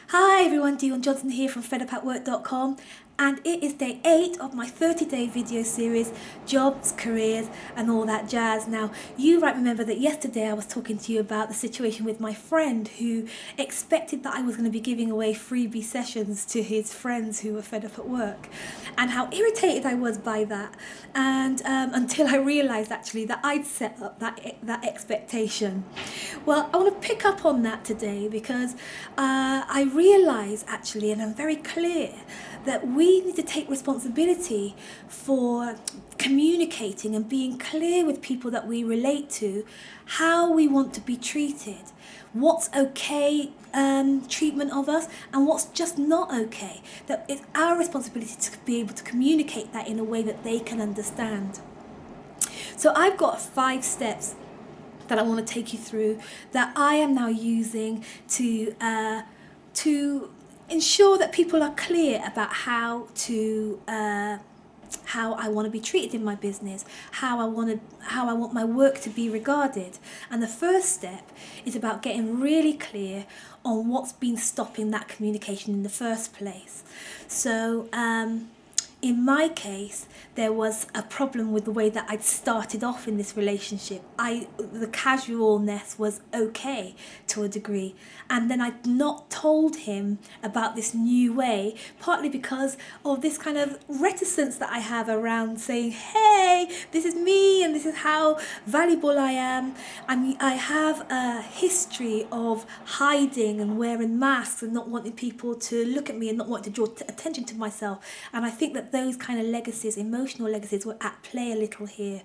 Hi everyone, Dion here from fedaboutwork.com, and it is day 8 of my 30-day video series, Jobs, Careers and all that jazz. Now, you might remember that yesterday I was talking to you about the situation with my friend who expected that I was going to be giving away freebie sessions to his friends who were fed up at work, and how irritated I was by that, and until I realised actually that I'd set up that expectation. Well, I want to pick up on that today because I realise actually, and I'm very clear, that we need to take responsibility for communicating and being clear with people that we relate to how we want to be treated, what's okay treatment of us and what's just not okay. That it's our responsibility to be able to communicate that in a way that they can understand. So I've got 5 steps that I want to take you through that I am now using to ensure that people are clear about how I want to be treated in my business, how I want my work to be regarded. And the first step is about getting really clear on what's been stopping that communication in the first place. So in my case, there was a problem with the way that I'd started off in this relationship. The casualness was okay to a degree, and then I'd not told him about this new way, partly because of this kind of reticence that I have around saying, hey, this is me and this is how valuable I am. I have a history of hiding and wearing masks and not wanting people to look at me and not wanting to draw attention to myself, and I think that those kind of legacies, emotional legacies, were at play a little here.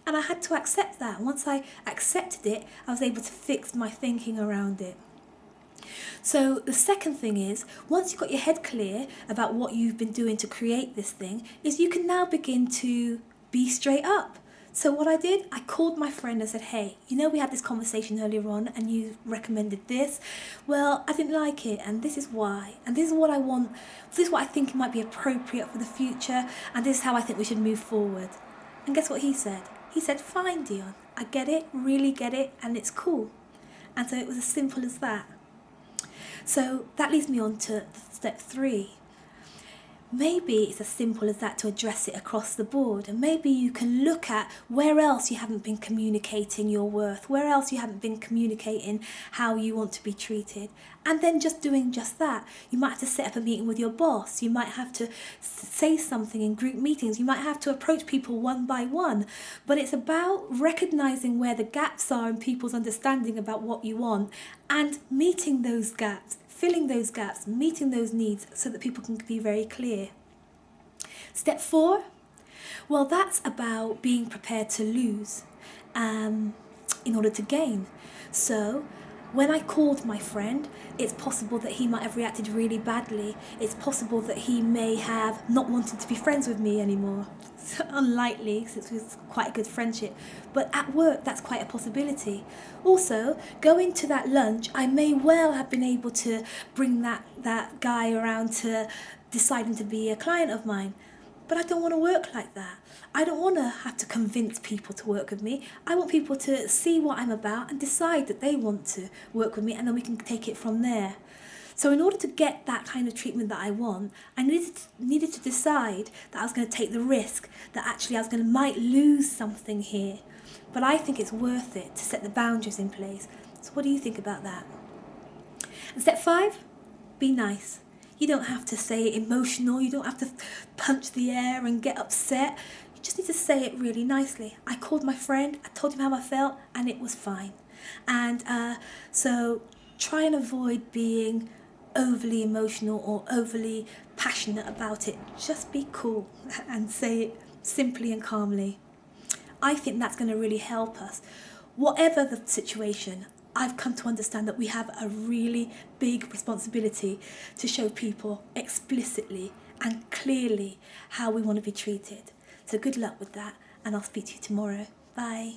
And I had to accept that. Once I accepted it, I was able to fix my thinking around it. So the second thing is, once you've got your head clear about what you've been doing to create this thing, is you can now begin to be straight up. So what I did, I called my friend and said, hey, we had this conversation earlier on and you recommended this. Well, I didn't like it, and this is why. And this is what I want. This is what I think might be appropriate for the future, and this is how I think we should move forward. And guess what he said? He said, fine, Dion, I get it, really get it, and it's cool. And so it was as simple as that. So that leads me on to step 3. Maybe it's as simple as that to address it across the board, and maybe you can look at where else you haven't been communicating your worth, where else you haven't been communicating how you want to be treated, and then just doing just that. You might have to set up a meeting with your boss, you might have to say something in group meetings, you might have to approach people one by one, but it's about recognising where the gaps are in people's understanding about what you want and meeting those gaps, filling those gaps, meeting those needs so that people can be very clear. Step 4, well, that's about being prepared to lose in order to gain. So when I called my friend, it's possible that he might have reacted really badly. It's possible that he may have not wanted to be friends with me anymore. It's unlikely, since it was quite a good friendship. But at work, that's quite a possibility. Also, going to that lunch, I may well have been able to bring that guy around to deciding to be a client of mine. But I don't want to work like that. I don't want to have to convince people to work with me. I want people to see what I'm about and decide that they want to work with me, and then we can take it from there. So in order to get that kind of treatment that I want, I needed to decide that I was going to take the risk, that actually I might lose something here. But I think it's worth it to set the boundaries in place. So what do you think about that? And step 5, be nice. You don't have to say it emotional, you don't have to punch the air and get upset. You just need to say it really nicely. I called my friend, I told him how I felt, and it was fine. And so try and avoid being overly emotional or overly passionate about it. Just be cool and say it simply and calmly. I think that's going to really help us. Whatever the situation, I've come to understand that we have a really big responsibility to show people explicitly and clearly how we want to be treated. So good luck with that, and I'll speak to you tomorrow. Bye.